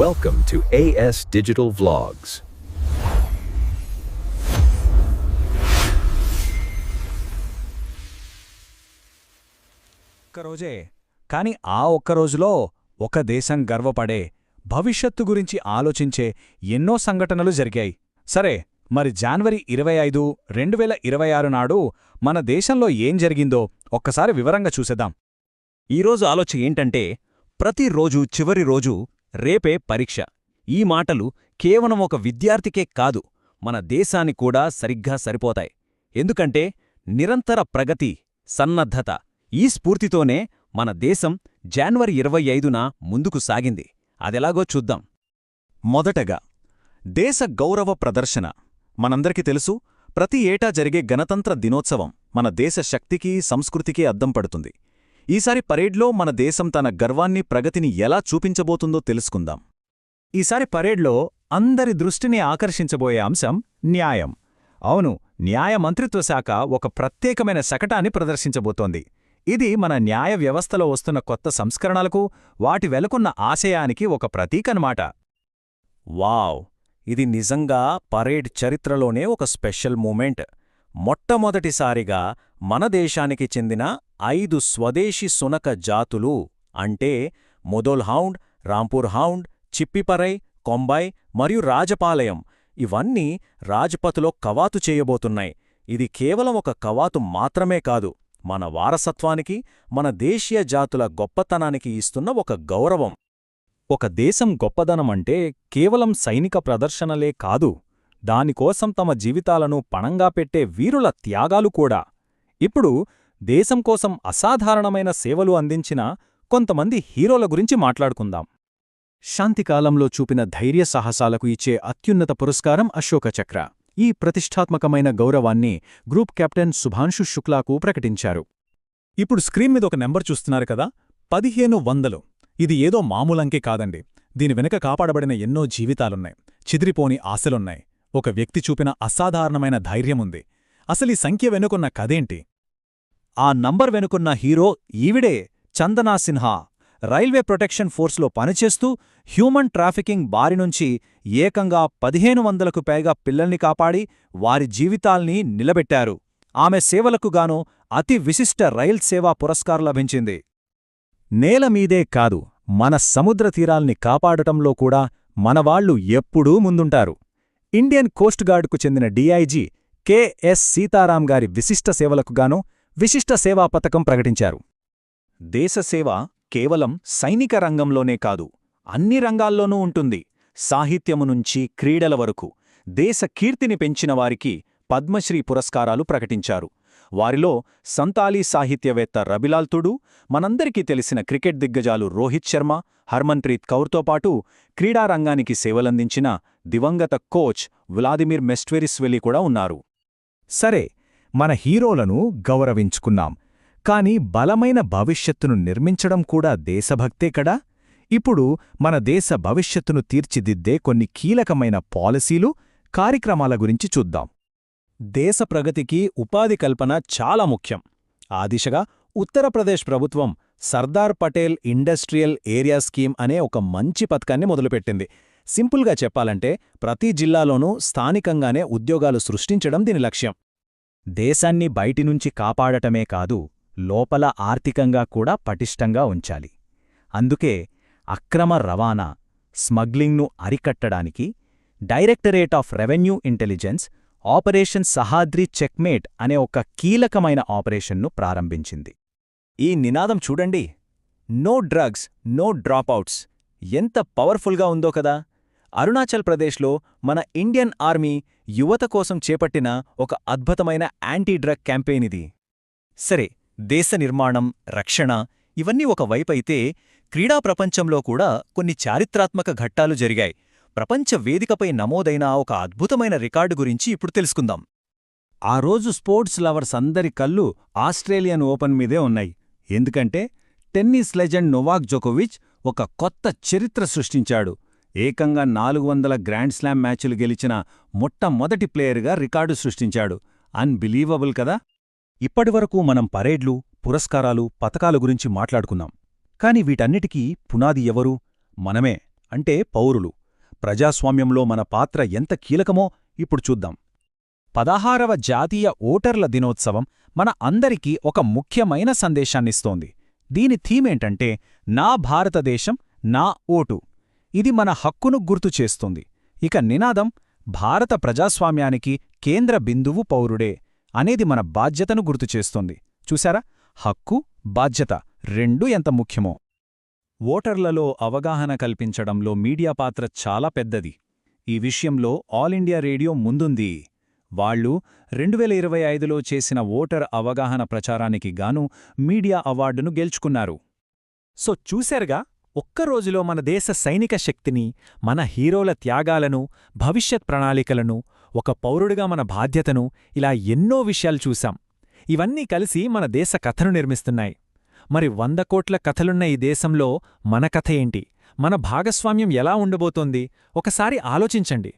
Welcome to AS Digital Vlogs. ఒక్కరోజే కాని ఆ ఒక్కరోజులో ఒక దేశం గర్వపడే భవిష్యత్తు గురించి ఆలోచించే ఎన్నో సంఘటనలు జరిగాయి. సరే, మరి జనవరి 25, 2026 నాడు మన దేశంలో ఏం జరిగిందో ఒక్కసారి వివరంగా చూసేద్దాం. ఈరోజు ఆలోచన ఏంటంటే, ప్రతిరోజు చివరి రోజు రేపే పరీక్ష. ఈ మాటలు కేవలం ఒక విద్యార్థికే కాదు, మన దేశానికి కూడా సరిగ్గా సరిపోతాయి. ఎందుకంటే నిరంతర ప్రగతి, సన్నద్ధత, ఈ స్ఫూర్తితోనే మన దేశం జనవరి 25న ముందుకు సాగింది. అదెలాగో చూద్దాం. మొదటగా దేశ గౌరవ ప్రదర్శన. మనందరికీ తెలుసు, ప్రతి ఏటా జరిగే గణతంత్ర దినోత్సవం మన దేశ శక్తికి, సంస్కృతికి అద్దం పడుతుంది. ఈసారి పరేడ్లో మన దేశం తన గర్వాన్ని, ప్రగతిని ఎలా చూపించబోతుందో తెలుసుకుందాం. ఈసారి పరేడ్లో అందరి దృష్టిని ఆకర్షించబోయే అంశం న్యాయం. అవును, న్యాయ మంత్రిత్వశాఖ ఒక ప్రత్యేకమైన శకటాన్ని ప్రదర్శించబోతోంది. ఇది మన న్యాయ వ్యవస్థలో వస్తున్న కొత్త సంస్కరణలకు, వాటి వెనుకున్న ఆశయానికి ఒక ప్రతీకన్నమాట. వావ్! ఇది నిజంగా పరేడ్ చరిత్రలోనే ఒక స్పెషల్ మూమెంట్. మొట్టమొదటిసారిగా మన దేశానికి చెందిన 5 స్వదేశీ సునక జాతులు అంటే ముధోల్ హౌండ్, రాంపూర్ హౌండ్, చిప్పిపరై, కొంబై మరియు రాజపాలయం ఇవన్నీ రాజ్పథ్లో కవాతు చేయబోతున్నాయి. ఇది కేవలం ఒక కవాతు మాత్రమే కాదు, మన వారసత్వానికి, మన దేశీయ జాతుల గొప్పతనానికి ఇస్తున్న ఒక గౌరవం. ఒక దేశం గొప్పదనమంటే కేవలం సైనిక ప్రదర్శనలే కాదు, దానికోసం తమ జీవితాలను పణంగా పెట్టే వీరుల త్యాగాలు కూడా. ఇప్పుడు దేశం కోసం అసాధారణమైన సేవలు అందించిన కొంతమంది హీరోల గురించి మాట్లాడుకుందాం. శాంతికాలంలో చూపిన ధైర్య సాహసాలకు ఇచ్చే అత్యున్నత పురస్కారం అశోక చక్ర. ఈ ప్రతిష్ఠాత్మకమైన గౌరవాన్ని గ్రూప్ కెప్టెన్ శుభాంశు శుక్లాకు ప్రకటించారు. ఇప్పుడు స్క్రీన్ మీద ఒక నెంబర్ చూస్తున్నారు కదా, 1500. ఇది ఏదో మామూలంకే కాదండి. దీని వెనుక కాపాడబడిన ఎన్నో జీవితాలున్నాయి, చిదిరిపోని ఆశలున్నాయి, ఒక వ్యక్తి చూపిన అసాధారణమైన ధైర్యముంది. అసలీ సంఖ్య వెనుకున్న కథేంటి? ఆ నంబర్ వెనుకున్న హీరో ఈవిడే, చందనా సిన్హా. రైల్వే ప్రొటెక్షన్ ఫోర్స్లో పనిచేస్తూ హ్యూమన్ ట్రాఫికింగ్ బారినుంచి ఏకంగా 1500కు పైగా పిల్లల్ని కాపాడి వారి జీవితాల్ని నిలబెట్టారు. ఆమె సేవలకుగాను అతి విశిష్ట రైల్ సేవా పురస్కారం లభించింది. నేలమీదే కాదు, మన సముద్ర తీరాల్ని కాపాడటంలో కూడా మనవాళ్లు ఎప్పుడూ ముందుంటారు. ఇండియన్ కోస్ట్ గార్డుకు చెందిన డీఐజీ కెఎస్ సీతారాం గారి విశిష్ట సేవలకుగాను విశిష్ట సేవా పథకం ప్రకటించారు. దేశసేవ కేవలం సైనిక రంగంలోనే కాదు, అన్ని రంగాల్లోనూ ఉంటుంది. సాహిత్యము నుంచి క్రీడల వరకు దేశ కీర్తిని పెంచిన వారికి పద్మశ్రీ పురస్కారాలు ప్రకటించారు. వారిలో సంతాలీ సాహిత్యవేత్త రబిలాల్ తుడు, మనందరికీ తెలిసిన క్రికెట్ దిగ్గజాలు రోహిత్ శర్మ, హర్మన్ప్రీత్ కౌర్తో పాటు క్రీడారంగానికి సేవలందించిన దివంగత కోచ్ వ్లాదిమిర్ మెస్ట్వెరిస్వెలి కూడా ఉన్నారు. సరే, మన హీరోలను గౌరవించుకున్నాం, కాని బలమైన భవిష్యత్తును నిర్మించడం కూడా దేశభక్తే కదా. ఇప్పుడు మన దేశ భవిష్యత్తును తీర్చిదిద్దే కొన్ని కీలకమైన పాలసీలు, కార్యక్రమాల గురించి చూద్దాం. దేశ ప్రగతికి ఉపాధి కల్పన చాలా ముఖ్యం. ఆ దిశగా ఉత్తరప్రదేశ్ ప్రభుత్వం Sardar Patel industrial area scheme అనే ఒక మంచి పథకాన్ని మొదలుపెట్టింది. సింపుల్గా చెప్పాలంటే ప్రతి జిల్లాలోనూ స్థానికంగానే ఉద్యోగాలు సృష్టించడం దీని లక్ష్యం. దేశాన్ని బయటినుంచి కాపాడటమే కాదు, లోపల ఆర్థికంగా కూడా పటిష్టంగా ఉంచాలి. అందుకే అక్రమ రవాణా, స్మగ్లింగ్ను అరికట్టడానికి directorate of revenue intelligence operation Sahyadri checkmate అనే ఒక కీలకమైన ఆపరేషన్ను ప్రారంభించింది. ఈ నినాదం చూడండి, నో డ్రగ్స్, నో డ్రాపౌట్స్. ఎంత పవర్ఫుల్గా ఉందో కదా. అరుణాచల్ ప్రదేశ్లో మన ఇండియన్ ఆర్మీ యువత కోసం చేపట్టిన ఒక అద్భుతమైన యాంటీ డ్రగ్ క్యాంపెయిన్ ఇది. సరే, దేశ నిర్మాణం, రక్షణ ఇవన్నీ ఒక వైపైతే క్రీడా ప్రపంచంలో కూడా కొన్ని చారిత్రాత్మక ఘట్టాలు జరిగాయి. ప్రపంచ వేదికపై నమోదైన ఒక అద్భుతమైన రికార్డు గురించి ఇప్పుడు తెలుసుకుందాం. ఆ రోజు స్పోర్ట్స్ లవర్స్ అందరి కళ్ళు ఆస్ట్రేలియన్ ఓపెన్ మీదే ఉన్నాయి. ఎందుకంటే టెన్నిస్ లెజెండ్ నొవాక్ జోకోవిచ్ ఒక కొత్త చరిత్ర సృష్టించాడు. ఏకంగా 400 గ్రాండ్ స్లామ్ మ్యాచ్లు గెలిచిన మొట్టమొదటి ప్లేయర్గా రికార్డు సృష్టించాడు. అన్బిలీవబుల్ కదా. ఇప్పటివరకు మనం పరేడ్లు, పురస్కారాలు, పతకాల గురించి మాట్లాడుకున్నాం. కాని వీటన్నిటికీ పునాది ఎవరు? మనమే, అంటే పౌరులు. ప్రజాస్వామ్యంలో మన పాత్ర ఎంత కీలకమో ఇప్పుడు చూద్దాం. 16వ జాతీయ ఓటర్ల దినోత్సవం మన అందరికీ ఒక ముఖ్యమైన సందేశాన్నిస్తోంది. దీని థీమేంటంటే నా భారతదేశం నా ఓటు. ఇది మన హక్కును గుర్తు చేస్తుంది. ఇక నినాదం భారత ప్రజాస్వామ్యానికి కేంద్ర బిందువు పౌరుడే అనేది మన బాధ్యతను గుర్తుచేస్తుంది. చూశారా, హక్కు బాధ్యత రెండూ ఎంత ముఖ్యమో. ఓటర్లలో అవగాహన కల్పించడంలో మీడియా పాత్ర చాలా పెద్దది. ఈ విషయంలో ఆల్ ఇండియా రేడియో ముందుంది. వాళ్ళు 2025లో చేసిన ఓటర్ అవగాహన ప్రచారానికి గాను మీడియా అవార్డును గెలుచుకున్నారు. సో చూశారుగా, ఒక్కరోజులో మన దేశ సైనిక శక్తిని, మన హీరోల త్యాగాలను, భవిష్యత్ ప్రణాళికలను, ఒక పౌరుడిగా మన బాధ్యతను, ఇలా ఎన్నో విషయాలు చూశాం. ఇవన్నీ కలిసి మన దేశ కథను నిర్మిస్తున్నాయి. మరి 100 కోట్ల కథలున్న ఈ దేశంలో మన కథ ఏంటి? మన భాగస్వామ్యం ఎలా ఉండబోతోంది? ఒకసారి ఆలోచించండి.